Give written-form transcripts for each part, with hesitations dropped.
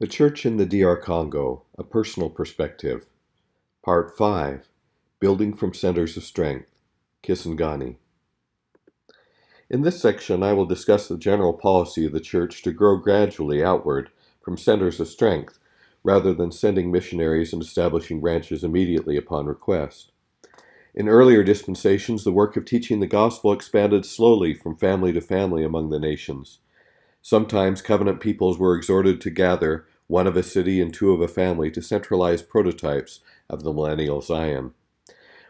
The Church in the DR Congo, A Personal Perspective. Part 5, Building from Centers of Strength, Kisangani. In this section, I will discuss the general policy of the Church to grow gradually outward from centers of strength, rather than sending missionaries and establishing branches immediately upon request. In earlier dispensations, the work of teaching the gospel expanded slowly from family to family among the nations. Sometimes covenant peoples were exhorted to gather, one of a city and two of a family, to centralize prototypes of the millennial Zion.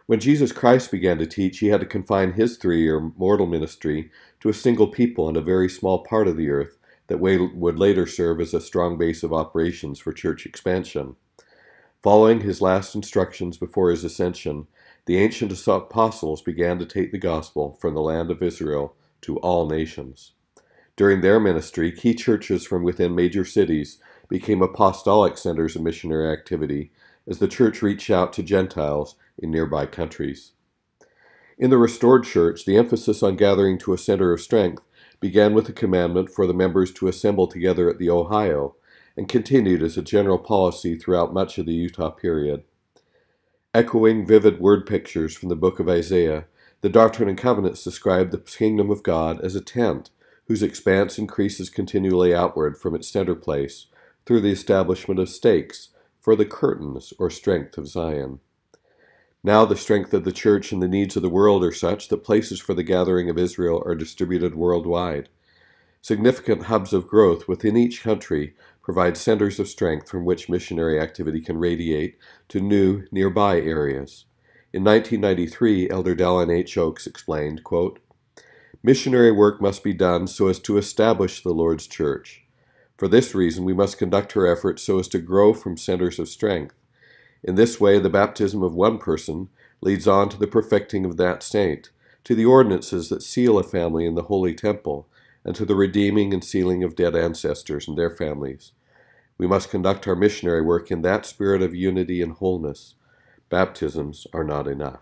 When Jesus Christ began to teach, he had to confine his 3-year mortal ministry to a single people and a very small part of the earth that would later serve as a strong base of operations for church expansion. Following his last instructions before his ascension, the ancient apostles began to take the gospel from the land of Israel to all nations. During their ministry, key churches from within major cities became apostolic centers of missionary activity as the church reached out to Gentiles in nearby countries. In the restored church, the emphasis on gathering to a center of strength began with a commandment for the members to assemble together at the Ohio, and continued as a general policy throughout much of the Utah period. Echoing vivid word pictures from the book of Isaiah, the Doctrine and Covenants describe the kingdom of God as a tent whose expanse increases continually outward from its center place through the establishment of stakes for the curtains or strength of Zion. Now the strength of the church and the needs of the world are such that places for the gathering of Israel are distributed worldwide. Significant hubs of growth within each country provide centers of strength from which missionary activity can radiate to new, nearby areas. In 1993, Elder Dallin H. Oaks explained, quote, "Missionary work must be done so as to establish the Lord's church. For this reason, we must conduct our efforts so as to grow from centers of strength. In this way, the baptism of one person leads on to the perfecting of that saint, to the ordinances that seal a family in the holy temple, and to the redeeming and sealing of dead ancestors and their families. We must conduct our missionary work in that spirit of unity and wholeness. Baptisms are not enough."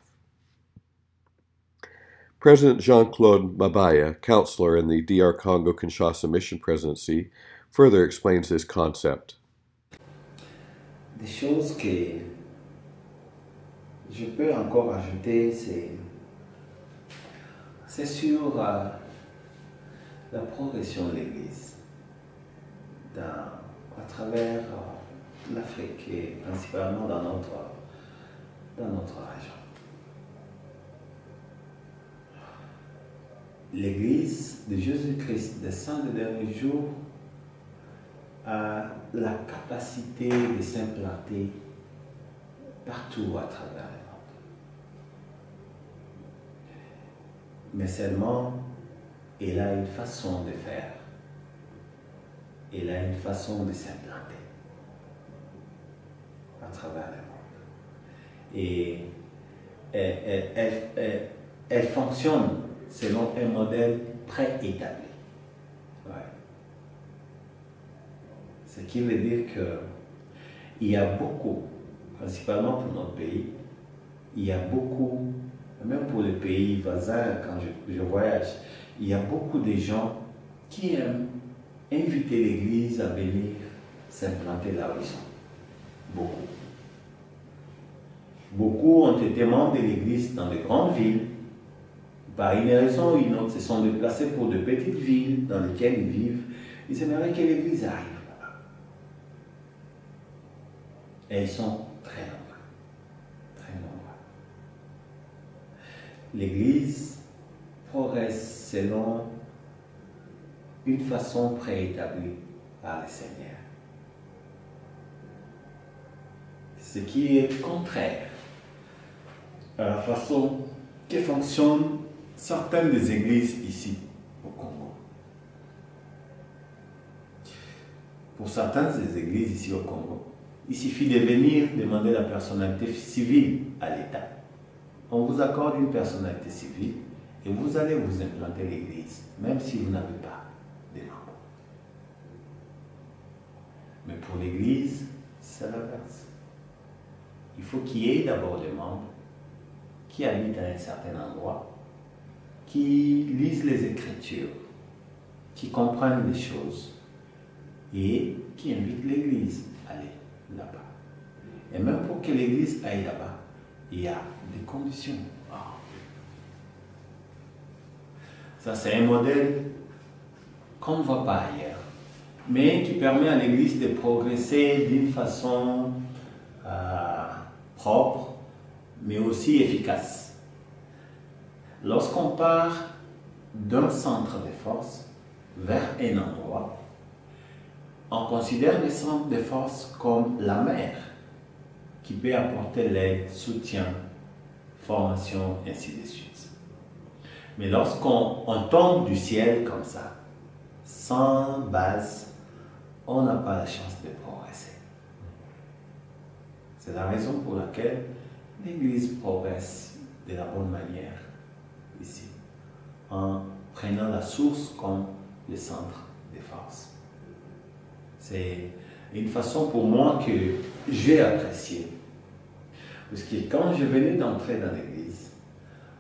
President Jean-Claude Mabaya, counselor in the DR Congo-Kinshasa Mission Presidency, further explains this concept. Des choses que je peux encore ajouter, c'est sur la progression de l'Église à travers l'Afrique et principalement dans notre région. L'Église de Jésus-Christ des saints des derniers jours a la capacité de s'implanter partout à travers le monde. Mais seulement, elle a une façon de faire. Elle a une façon de s'implanter à travers le monde. Et elle fonctionne selon un modèle préétabli. Ouais. Ce qui veut dire qu'il y a beaucoup, principalement pour notre pays, il y a beaucoup, même pour les pays voisins, quand je voyage, il y a beaucoup de gens qui aiment inviter l'Église à venir s'implanter là où ils sont. Beaucoup. Beaucoup ont été membres de l'Église dans de grandes villes. Par une raison ou une autre, se sont déplacés pour de petites villes dans lesquelles ils vivent. Ils aimeraient que l'Église arrive là-bas. Et ils sont très nombreux. Très nombreux. L'Église progresse selon une façon préétablie par le Seigneur. Ce qui est contraire à la façon que fonctionnent certaines des églises ici au Congo. Pour certaines des églises ici au Congo, il suffit de venir demander la personnalité civile à l'État. On vous accorde une personnalité civile et vous allez vous implanter l'église, même si vous n'avez pas de membres. Mais pour l'église, c'est l'inverse. Il faut qu'il y ait d'abord des membres qui habitent à un certain endroit, qui lisent les Écritures, qui comprennent des choses, et qui invite l'Église à aller là-bas. Et même pour que l'Église aille là-bas, il y a des conditions à remplir. Ça, c'est un modèle qu'on ne voit pas ailleurs, mais qui permet à l'Église de progresser d'une façon propre, mais aussi efficace. Lorsqu'on part d'un centre de force vers un endroit, on considère le centre de force comme la mère qui peut apporter l'aide, soutien, formation, ainsi de suite. Mais lorsqu'on tombe du ciel comme ça, sans base, on n'a pas la chance de progresser. C'est la raison pour laquelle l'Église progresse de la bonne manière ici, en prenant la source comme le centre de force. C'est une façon pour moi que j'ai appréciée. Parce que quand je venais d'entrer dans l'église,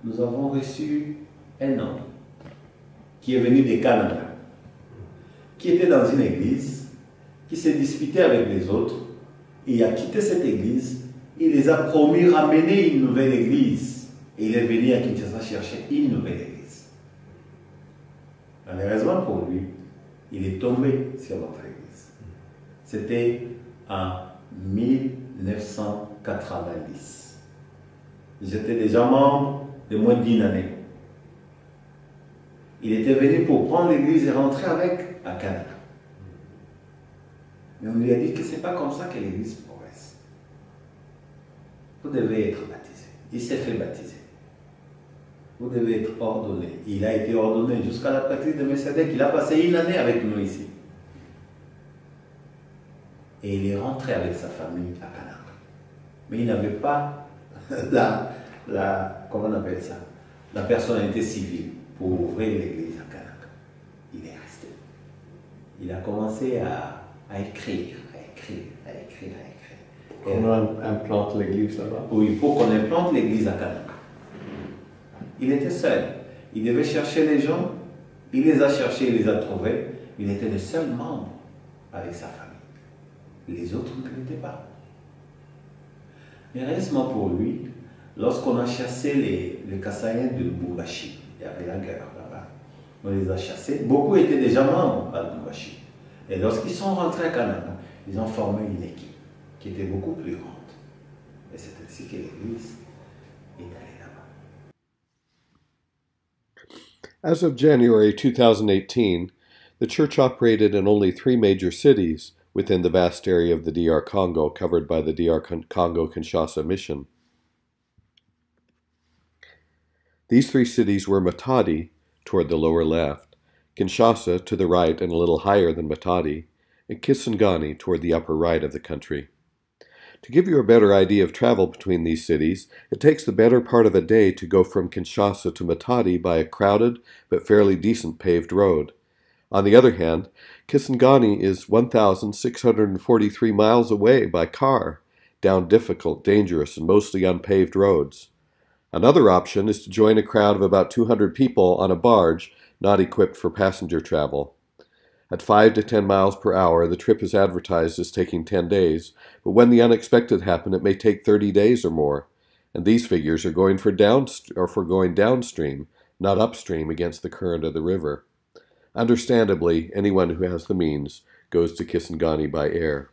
nous avons reçu un homme qui est venu du Canada, qui était dans une église, qui s'est disputé avec les autres, et il a quitté cette église, il les a promis de ramener une nouvelle église. Et il est venu à Kinshasa chercher une nouvelle église. Malheureusement pour lui, il est tombé sur notre église. C'était en 1990. J'étais déjà membre de moins d'une année. Il était venu pour prendre l'église et rentrer avec à Canada. Mais on lui a dit que ce n'est pas comme ça que l'église progresse. Vous devez être baptisé. Il s'est fait baptiser. Vous devez être ordonné. Il a été ordonné jusqu'à la patrie de Mercedes. Il a passé une année avec nous ici. Et il est rentré avec sa famille à Canada. Mais il n'avait pas comment on appelle ça, la personnalité civile pour ouvrir l'église à Canada. Il est resté. Il a commencé à écrire. On implante l'église là-bas? Oui, pour qu'on implante l'église à Canada. Il était seul. Il devait chercher les gens. Il les a cherchés, il les a trouvés. Il était le seul membre avec sa famille. Les autres ne l'étaient pas. Mais heureusement pour lui, lorsqu'on a chassé les Kasaïens de Lubumbashi, il y avait la guerre là-bas, on les a chassés. Beaucoup étaient déjà membres à Lubumbashi. Et lorsqu'ils sont rentrés à Canada, ils ont formé une équipe qui était beaucoup plus grande. Et c'est ainsi que l'Église est allée là-bas. As of January 2018, the church operated in only 3 major cities within the vast area of the DR Congo covered by the DR Congo-Kinshasa mission. These 3 cities were Matadi, toward the lower left, Kinshasa to the right and a little higher than Matadi, and Kisangani toward the upper right of the country. To give you a better idea of travel between these cities, it takes the better part of a day to go from Kinshasa to Matadi by a crowded but fairly decent paved road. On the other hand, Kisangani is 1,643 miles away by car, down difficult, dangerous, and mostly unpaved roads. Another option is to join a crowd of about 200 people on a barge not equipped for passenger travel. At 5 to 10 miles per hour, the trip is advertised as taking 10 days, but when the unexpected happens, it may take 30 days or more, and these figures are going for going downstream, not upstream against the current of the river. Understandably, anyone who has the means goes to Kisangani by air.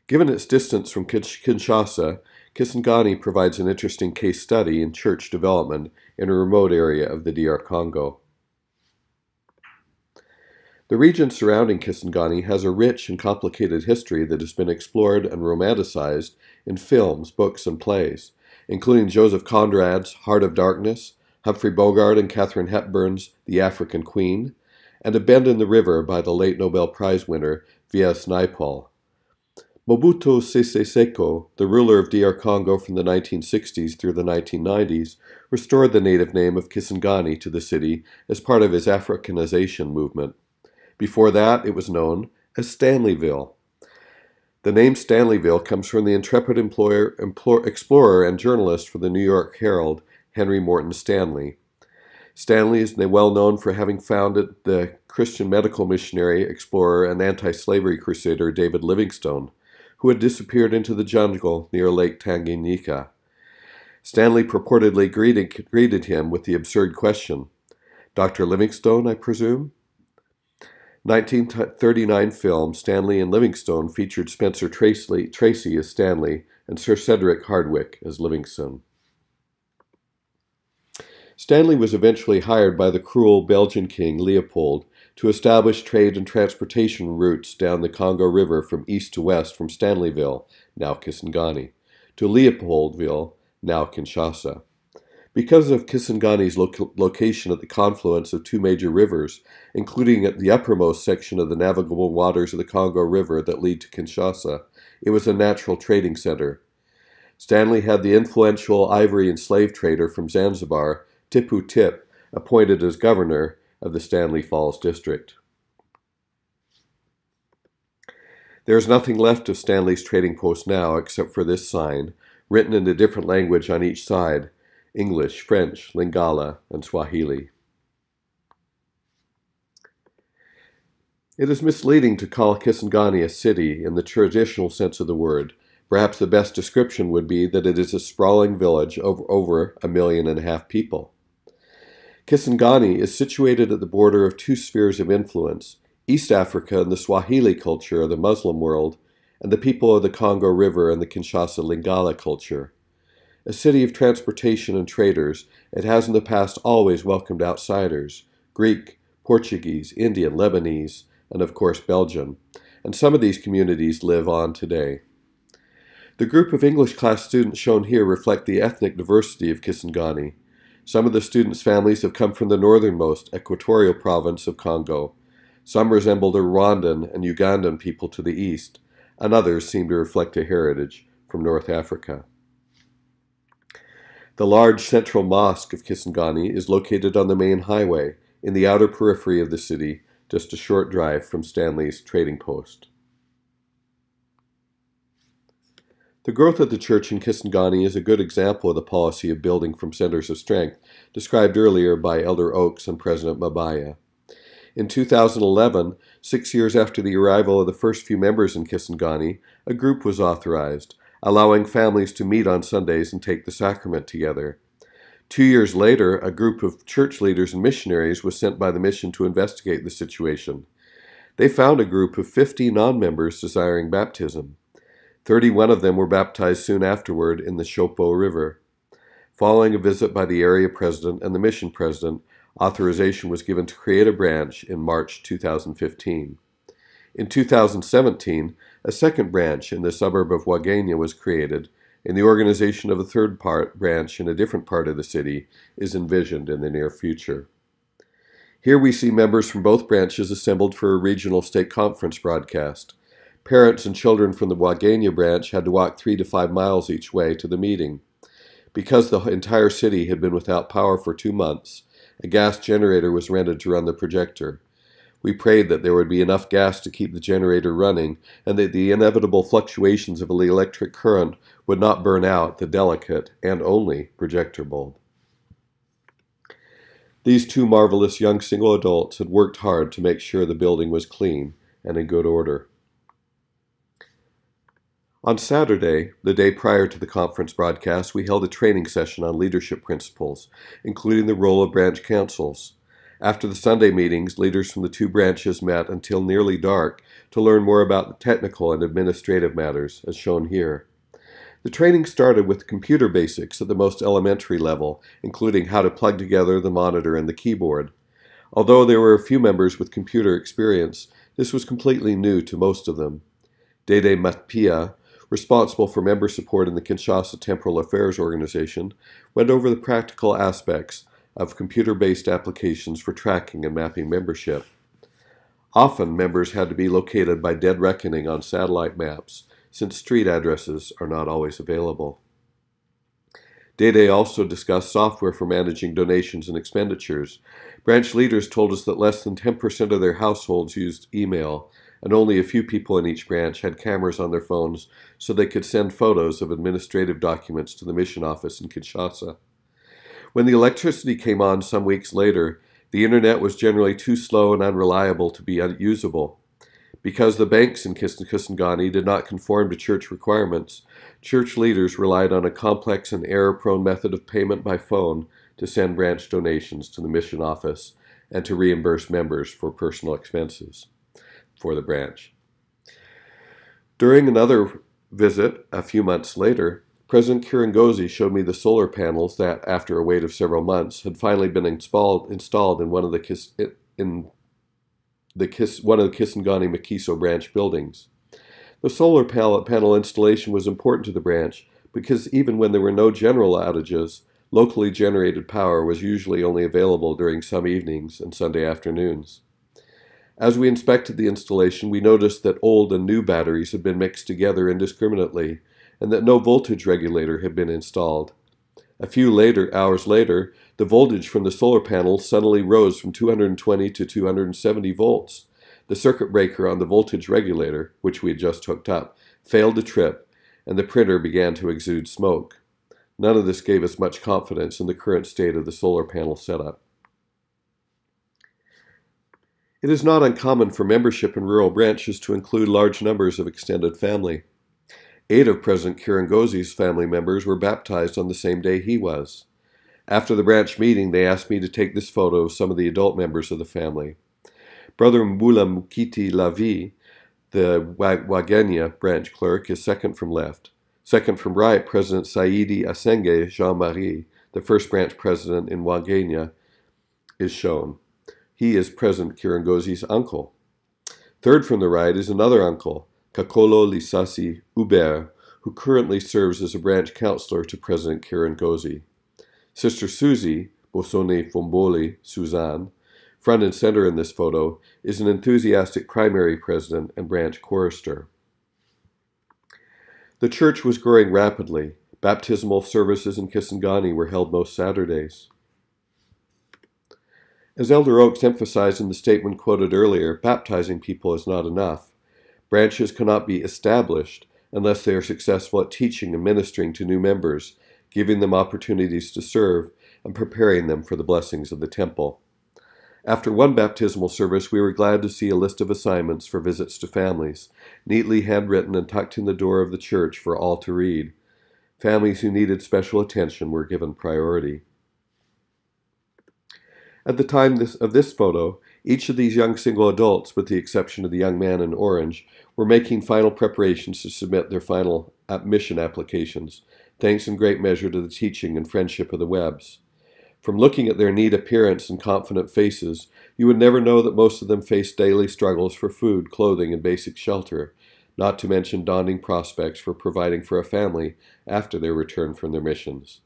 Given its distance from Kinshasa, Kisangani provides an interesting case study in church development in a remote area of the DR Congo. The region surrounding Kisangani has a rich and complicated history that has been explored and romanticized in films, books, and plays, including Joseph Conrad's Heart of Darkness, Humphrey Bogart and Katharine Hepburn's The African Queen, and A Bend in the River by the late Nobel Prize winner V.S. Naipaul. Mobutu Sese Seko, the ruler of DR Congo from the 1960s through the 1990s, restored the native name of Kisangani to the city as part of his Africanization movement. Before that, it was known as Stanleyville. The name Stanleyville comes from the intrepid explorer and journalist for the New York Herald, Henry Morton Stanley. Stanley is well known for having founded the Christian medical missionary, explorer, and anti-slavery crusader David Livingstone, who had disappeared into the jungle near Lake Tanganyika. Stanley purportedly greeted him with the absurd question, "Dr. Livingstone, I presume?" 1939 film Stanley and Livingstone featured Spencer Tracy as Stanley and Sir Cedric Hardwicke as Livingstone. Stanley was eventually hired by the cruel Belgian king Leopold to establish trade and transportation routes down the Congo River from east to west from Stanleyville, now Kisangani, to Leopoldville, now Kinshasa. Because of Kisangani's location at the confluence of two major rivers, including at the uppermost section of the navigable waters of the Congo River that lead to Kinshasa, it was a natural trading center. Stanley had the influential ivory and slave trader from Zanzibar, Tipu Tip, appointed as governor of the Stanley Falls district. There is nothing left of Stanley's trading post now except for this sign, written in a different language on each side: English, French, Lingala, and Swahili. It is misleading to call Kisangani a city in the traditional sense of the word. Perhaps the best description would be that it is a sprawling village of over 1.5 million people. Kisangani is situated at the border of two spheres of influence: East Africa and the Swahili culture of the Muslim world, and the people of the Congo River and the Kinshasa Lingala culture. A city of transportation and traders, it has in the past always welcomed outsiders: Greek, Portuguese, Indian, Lebanese, and of course Belgian, and some of these communities live on today. The group of English class students shown here reflect the ethnic diversity of Kisangani. Some of the students' families have come from the northernmost equatorial province of Congo. Some resemble the Rwandan and Ugandan people to the east, and others seem to reflect a heritage from North Africa. The large central mosque of Kisangani is located on the main highway, in the outer periphery of the city, just a short drive from Stanley's trading post. The growth of the church in Kisangani is a good example of the policy of building from centers of strength, described earlier by Elder Oaks and President Mabaya. In 2011, 6 years after the arrival of the first few members in Kisangani, a group was authorized, allowing families to meet on Sundays and take the sacrament together. 2 years later, a group of church leaders and missionaries was sent by the mission to investigate the situation. They found a group of 50 non-members desiring baptism. 31 of them were baptized soon afterward in the Shopo River. Following a visit by the area president and the mission president, authorization was given to create a branch in March 2015. In 2017, a second branch in the suburb of Wagenya was created, and the organization of a third branch in a different part of the city is envisioned in the near future. Here we see members from both branches assembled for a regional state conference broadcast. Parents and children from the Wagenya branch had to walk 3 to 5 miles each way to the meeting. Because the entire city had been without power for 2 months, a gas generator was rented to run the projector. We prayed that there would be enough gas to keep the generator running and that the inevitable fluctuations of the electric current would not burn out the delicate and only projector bulb. These two marvelous young single adults had worked hard to make sure the building was clean and in good order. On Saturday, the day prior to the conference broadcast, we held a training session on leadership principles, including the role of branch councils. After the Sunday meetings, leaders from the two branches met until nearly dark to learn more about the technical and administrative matters, as shown here. The training started with computer basics at the most elementary level, including how to plug together the monitor and the keyboard. Although there were a few members with computer experience, this was completely new to most of them. Dede Matpia, responsible for member support in the Kinshasa Temporal Affairs Organization, went over the practical aspects of computer-based applications for tracking and mapping membership. Often, members had to be located by dead reckoning on satellite maps, since street addresses are not always available. Dede also discussed software for managing donations and expenditures. Branch leaders told us that less than 10% of their households used email, and only a few people in each branch had cameras on their phones so they could send photos of administrative documents to the mission office in Kinshasa. When the electricity came on some weeks later, The internet was generally too slow and unreliable to be usable. Because the banks in Kisangani did not conform to church requirements, church leaders relied on a complex and error-prone method of payment by phone to send branch donations to the mission office and to reimburse members for personal expenses for the branch. During another visit a few months later, President Kirangozi showed me the solar panels that, after a wait of several months, had finally been installed in one of the Kisangani Makiso branch buildings. The solar panel installation was important to the branch because even when there were no general outages, locally generated power was usually only available during some evenings and Sunday afternoons. As we inspected the installation, we noticed that old and new batteries had been mixed together indiscriminately, and that no voltage regulator had been installed. A few hours later, the voltage from the solar panels suddenly rose from 220 to 270 volts. The circuit breaker on the voltage regulator, which we had just hooked up, failed to trip, and the printer began to exude smoke. None of this gave us much confidence in the current state of the solar panel setup. It is not uncommon for membership in rural branches to include large numbers of extended family. 8 of President Kirangozi's family members were baptized on the same day he was. After the branch meeting, they asked me to take this photo of some of the adult members of the family. Brother Mbula Mukiti Lavi, the Wagenya branch clerk, is second from left. Second from right, President Saidi Asenge Jean-Marie, the first branch president in Wagenya, is shown. He is President Kirangozi's uncle. Third from the right is another uncle, Kakolo Lisasi Hubert, who currently serves as a branch counselor to President Kirangozi. Sister Susie, Bosone Fomboli Suzanne, front and center in this photo, is an enthusiastic primary president and branch chorister. The church was growing rapidly. Baptismal services in Kisangani were held most Saturdays. As Elder Oakes emphasized in the statement quoted earlier, baptizing people is not enough. Branches cannot be established unless they are successful at teaching and ministering to new members, giving them opportunities to serve, and preparing them for the blessings of the temple. After one baptismal service, we were glad to see a list of assignments for visits to families, neatly handwritten and tucked in the door of the church for all to read. Families who needed special attention were given priority. At the time of this photo, each of these young single adults, with the exception of the young man in orange, were making final preparations to submit their final mission applications, thanks in great measure to the teaching and friendship of the Webbs. From looking at their neat appearance and confident faces, you would never know that most of them faced daily struggles for food, clothing, and basic shelter, not to mention daunting prospects for providing for a family after their return from their missions.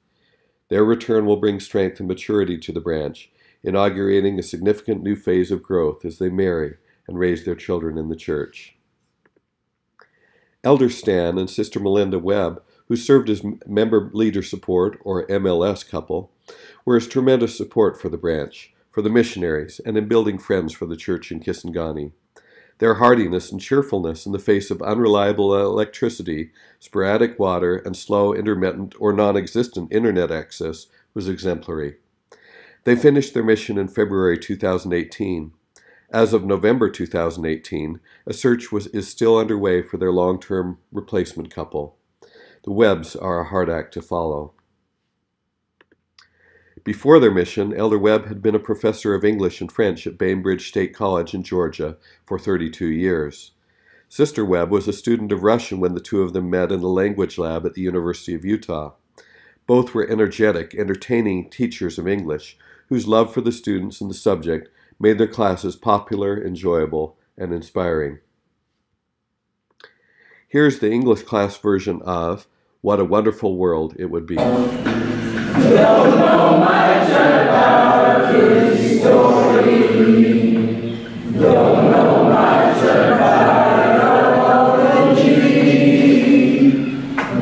Their return will bring strength and maturity to the branch, inaugurating a significant new phase of growth as they marry and raise their children in the church. Elder Stan and Sister Melinda Webb, who served as Member Leader Support, or MLS couple, were as tremendous support for the branch, for the missionaries, and in building friends for the church in Kisangani. Their hardiness and cheerfulness in the face of unreliable electricity, sporadic water, and slow, intermittent, or non-existent internet access was exemplary. They finished their mission in February 2018. As of November 2018, a search is still underway for their long-term replacement couple. The Webbs are a hard act to follow. Before their mission, Elder Webb had been a professor of English and French at Bainbridge State College in Georgia for 32 years. Sister Webb was a student of Russian when the two of them met in the language lab at the University of Utah. Both were energetic, entertaining teachers of English, whose love for the students and the subject made their classes popular, enjoyable, and inspiring. Here's the English class version of What a Wonderful World It Would Be. Don't know much about his story. Don't know much about apology.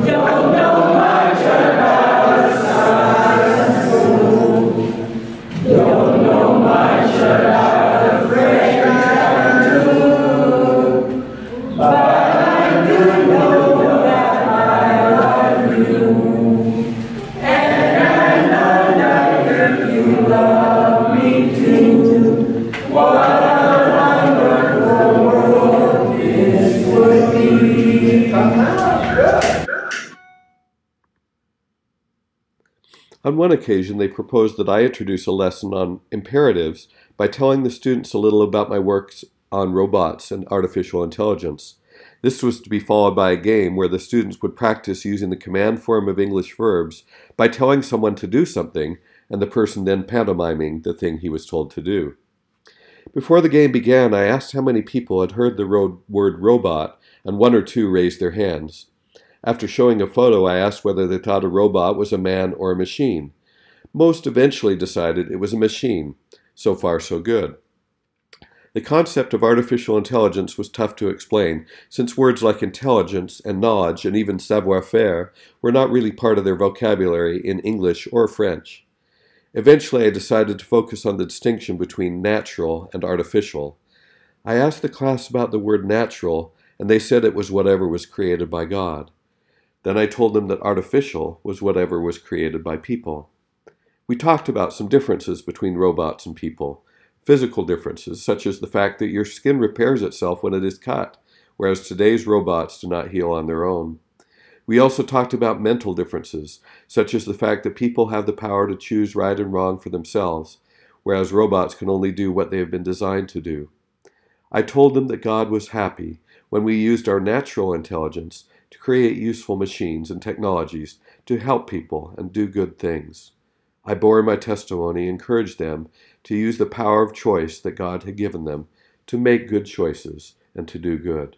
Don't know much about science school. Don't know much about a French tattoo. But I do know that I love you. Love me too. On one occasion, they proposed that I introduce a lesson on imperatives by telling the students a little about my works on robots and artificial intelligence. This was to be followed by a game where the students would practice using the command form of English verbs by telling someone to do something and the person then pantomiming the thing he was told to do. Before the game began, I asked how many people had heard the word robot, and one or two raised their hands. After showing a photo, I asked whether they thought a robot was a man or a machine. Most eventually decided it was a machine. So far, so good. The concept of artificial intelligence was tough to explain, since words like intelligence and knowledge and even savoir-faire were not really part of their vocabulary in English or French. Eventually, I decided to focus on the distinction between natural and artificial. I asked the class about the word natural, and they said it was whatever was created by God. Then I told them that artificial was whatever was created by people. We talked about some differences between robots and people, physical differences such as the fact that your skin repairs itself when it is cut, whereas today's robots do not heal on their own. We also talked about mental differences, such as the fact that people have the power to choose right and wrong for themselves, whereas robots can only do what they have been designed to do. I told them that God was happy when we used our natural intelligence to create useful machines and technologies to help people and do good things. I bore my testimony and encouraged them to use the power of choice that God had given them to make good choices and to do good.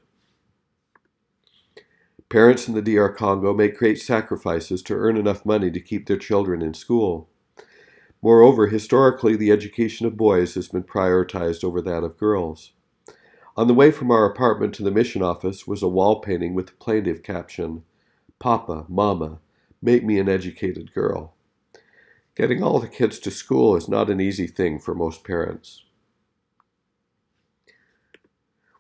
Parents in the DR Congo make great sacrifices to earn enough money to keep their children in school. Moreover, historically, the education of boys has been prioritized over that of girls. On the way from our apartment to the mission office was a wall painting with the plaintive caption, "Papa, Mama, make me an educated girl." Getting all the kids to school is not an easy thing for most parents.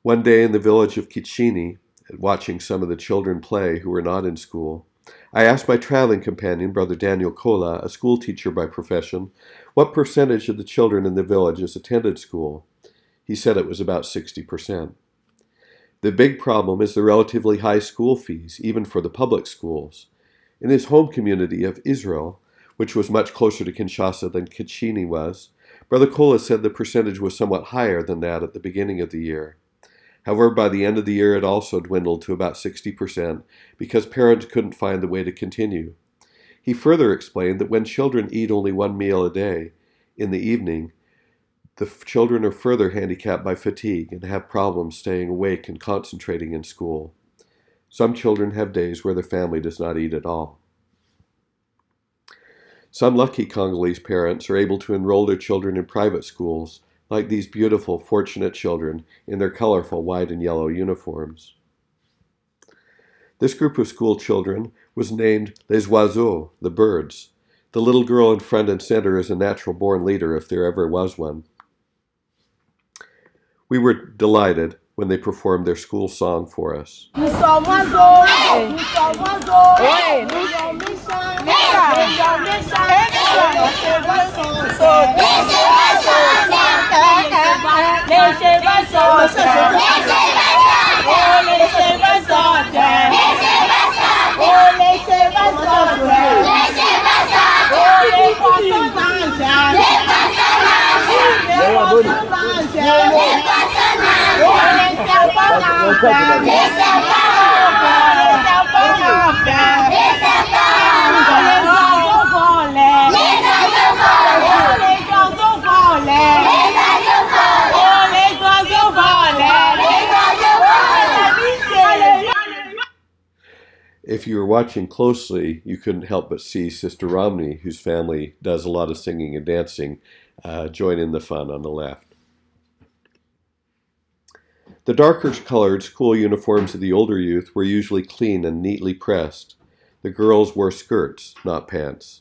One day in the village of Kisangani, watching some of the children play who were not in school, I asked my traveling companion, Brother Daniel Kola, a school teacher by profession, what percentage of the children in the villages attended school. He said it was about 60%. The big problem is the relatively high school fees, even for the public schools. In his home community of Israel, which was much closer to Kinshasa than Kisangani was, Brother Kola said the percentage was somewhat higher than that at the beginning of the year. However, by the end of the year it also dwindled to about 60% because parents couldn't find the way to continue. He further explained that when children eat only one meal a day, in the evening, the children are further handicapped by fatigue and have problems staying awake and concentrating in school. Some children have days where their family does not eat at all. Some lucky Congolese parents are able to enroll their children in private schools, like these beautiful, fortunate children in their colorful white and yellow uniforms. This group of school children was named Les Oiseaux, the birds. The little girl in front and center is a natural-born leader if there ever was one. We were delighted when they performed their school song for us. Nous sommes oiseaux, nous sommes oiseaux, nous sommes méchants, nous sommes méchants, les cheveux sautent, oh les cheveux sautent, oh les cheveux sautent, oh les poissons nagent, les poissons nagent, oh les serpents nagent, les serpents nagent, les oiseaux volent, les oiseaux volent, oh les oiseaux volent, les oiseaux volent, oh les oiseaux volent, les oiseaux volent. If you were watching closely, you couldn't help but see Sister Romney, whose family does a lot of singing and dancing, join in the fun on the left. The darker colored school uniforms of the older youth were usually clean and neatly pressed. The girls wore skirts, not pants.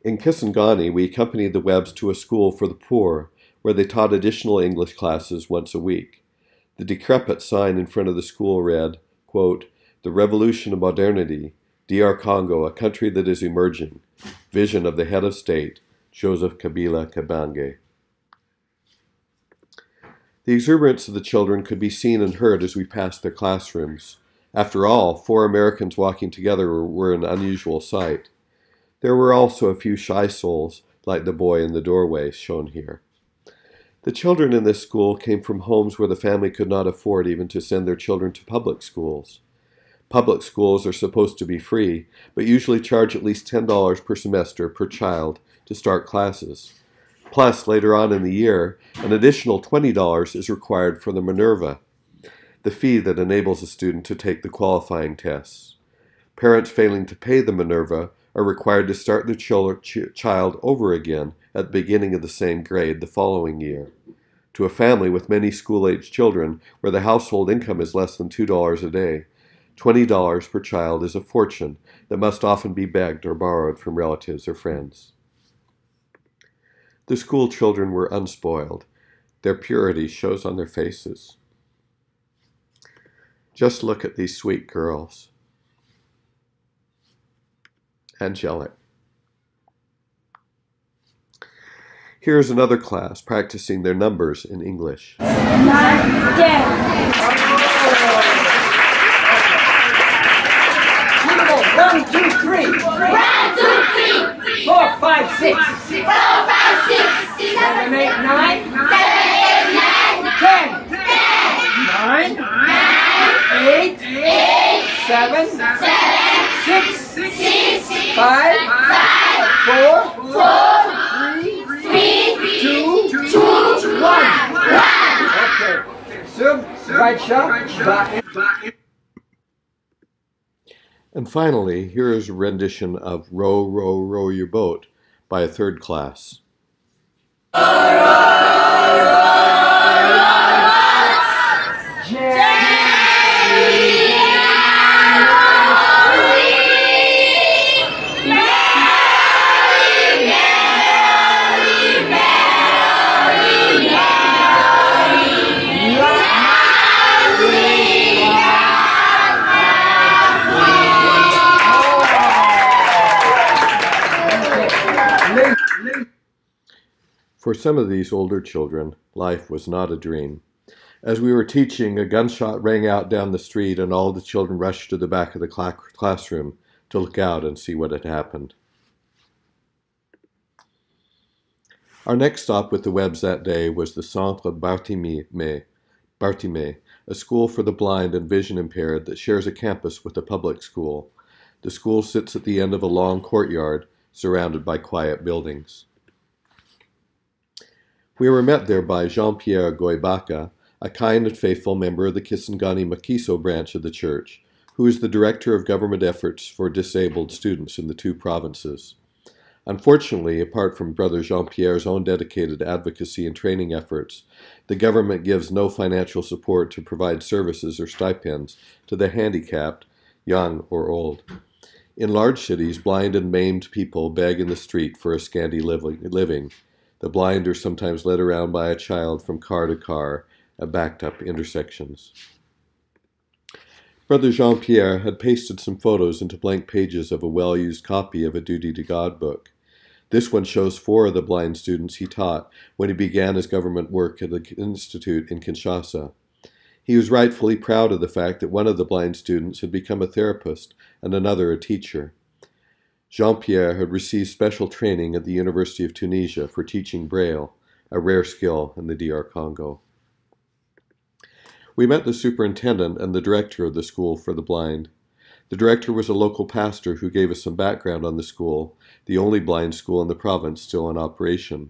In Kisangani, we accompanied the Webbs to a school for the poor, where they taught additional English classes once a week. The decrepit sign in front of the school read, quote, "The Revolution of Modernity, DR Congo, a country that is emerging. Vision of the head of state, Joseph Kabila Kabange." The exuberance of the children could be seen and heard as we passed their classrooms. After all, 4 Americans walking together were an unusual sight. There were also a few shy souls, like the boy in the doorway shown here. The children in this school came from homes where the family could not afford even to send their children to public schools. Public schools are supposed to be free, but usually charge at least $10 per semester per child to start classes. Plus, later on in the year, an additional $20 is required for the Minerva, the fee that enables a student to take the qualifying tests. Parents failing to pay the Minerva are required to start their child over again at the beginning of the same grade the following year. To a family with many school-aged children where the household income is less than $2 a day, $20 per child is a fortune that must often be begged or borrowed from relatives or friends. The school children were unspoiled. Their purity shows on their faces. Just look at these sweet girls. Angelic. Here's another class practicing their numbers in English. 9, 10. 1, 2, 3. 1, 2, 3. 4, 5, 6. 4, 5, 6. 7, 8, 9. 7, 8, 9. 10. 10. 9. 8. 7. 6. 6. 5. 4. 3. 2. 1. Okay. So, right shot. Back. And finally, here is a rendition of Row, Row, Row Your Boat by a third class. For some of these older children, life was not a dream. As we were teaching, a gunshot rang out down the street and all the children rushed to the back of the classroom to look out and see what had happened. Our next stop with the Webbs that day was the Centre Bartimée, a school for the blind and vision impaired that shares a campus with a public school. The school sits at the end of a long courtyard surrounded by quiet buildings. We were met there by Jean-Pierre Goibaka, a kind and faithful member of the Kisangani Makiso branch of the church, who is the director of government efforts for disabled students in the two provinces. Unfortunately, apart from Brother Jean-Pierre's own dedicated advocacy and training efforts, the government gives no financial support to provide services or stipends to the handicapped, young or old. In large cities, blind and maimed people beg in the street for a scanty living. The blind are sometimes led around by a child from car to car at backed-up intersections. Brother Jean-Pierre had pasted some photos into blank pages of a well-used copy of a Duty to God book. This one shows 4 of the blind students he taught when he began his government work at the institute in Kinshasa. He was rightfully proud of the fact that one of the blind students had become a therapist and another a teacher. Jean-Pierre had received special training at the University of Tunisia for teaching Braille, a rare skill in the DR Congo. We met the superintendent and the director of the school for the blind. The director was a local pastor who gave us some background on the school, the only blind school in the province still in operation.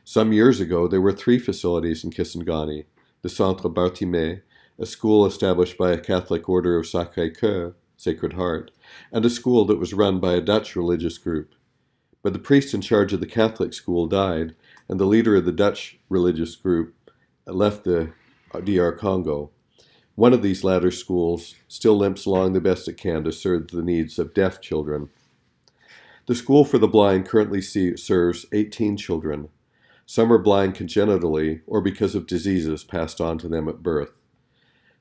Some years ago, there were 3 facilities in Kisangani: the Centre Bartimée, a school established by a Catholic order of Sacré-Cœur, Sacred Heart, and a school that was run by a Dutch religious group. But the priest in charge of the Catholic school died, and the leader of the Dutch religious group left the DR Congo. One of these latter schools still limps along the best it can to serve the needs of deaf children. The school for the blind currently serves 18 children. Some are blind congenitally or because of diseases passed on to them at birth.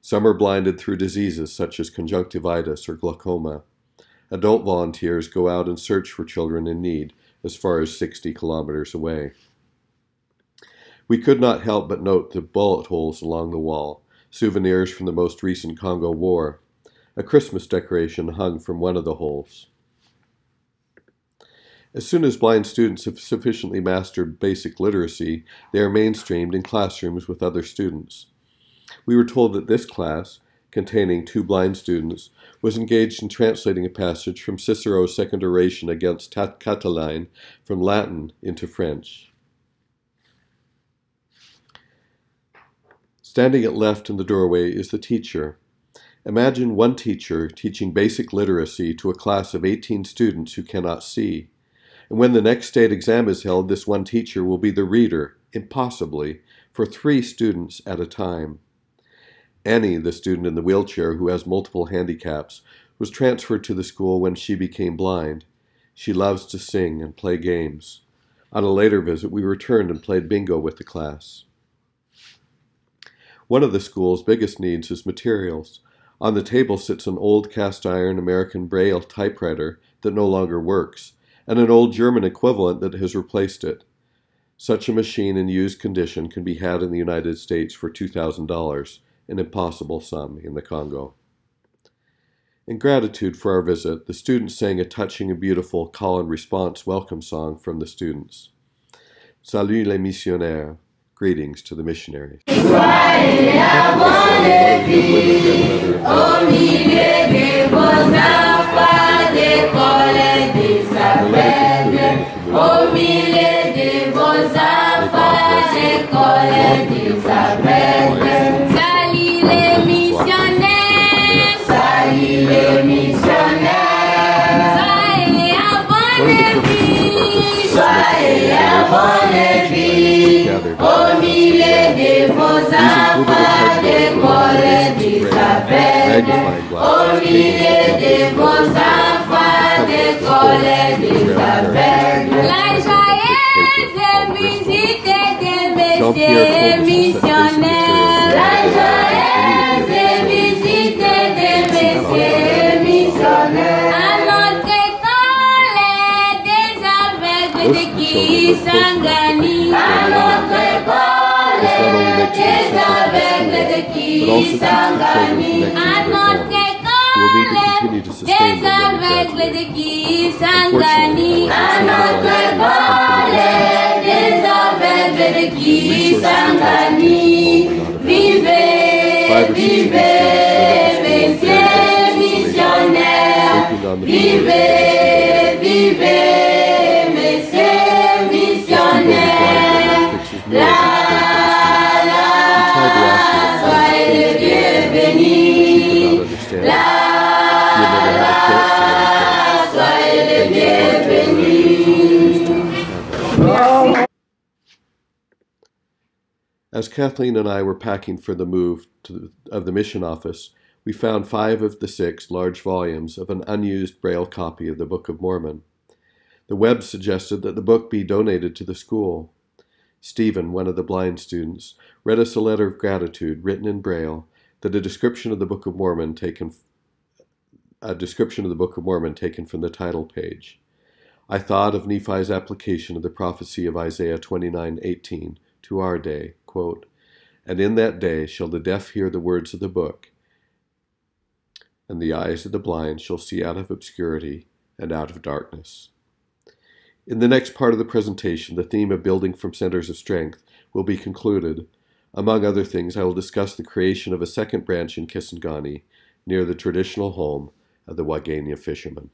Some are blinded through diseases such as conjunctivitis or glaucoma. Adult volunteers go out and search for children in need as far as 60 kilometers away. We could not help but note the bullet holes along the wall, souvenirs from the most recent Congo War. A Christmas decoration hung from one of the holes. As soon as blind students have sufficiently mastered basic literacy, they are mainstreamed in classrooms with other students. We were told that this class, containing 2 blind students, was engaged in translating a passage from Cicero's second oration against Catiline from Latin into French. Standing at left in the doorway is the teacher. Imagine one teacher teaching basic literacy to a class of 18 students who cannot see. And when the next state exam is held, this one teacher will be the reader, impossibly, for 3 students at a time. Annie, the student in the wheelchair who has multiple handicaps, was transferred to the school when she became blind. She loves to sing and play games. On a later visit, we returned and played bingo with the class. One of the school's biggest needs is materials. On the table sits an old cast-iron American Braille typewriter that no longer works, and an old German equivalent that has replaced it. Such a machine in used condition can be had in the United States for $2,000, an impossible sum in the Congo. In gratitude for our visit, the students sang a touching and beautiful call and response welcome song from the students. Salut les missionaires. Greetings to the missionaries. Au milieu de vos enfants d'école d'Isabelle, au milieu de vos enfants d'école d'Isabelle, la joyeuse visite des messieurs missionnaires, la joyeuse visite des messieurs missionnaires, à notre école des aveugles de Kisangani, à notre école des aveugles de Kisangani, à notre école des aveugles de Kisangani, à notre école des aveugles de Kisangani. Vivez, vivez, messieurs missionnaires, vivez, vivez, messieurs missionnaires. La, soyez les bienvenus. La, soyez les bienvenus. As Kathleen and I were packing for the move of the mission office, we found 5 of the 6 large volumes of an unused Braille copy of the Book of Mormon. The Webb suggested that the book be donated to the school. Stephen, one of the blind students, read us a letter of gratitude written in Braille that a description of the Book of Mormon taken from the title page. I thought of Nephi's application of the prophecy of Isaiah 29:18 to our day, quote, "And in that day shall the deaf hear the words of the book, and the eyes of the blind shall see out of obscurity and out of darkness." In the next part of the presentation, the theme of building from centers of strength will be concluded. Among other things, I will discuss the creation of a second branch in Kisangani, near the traditional home of the Wagenia fishermen.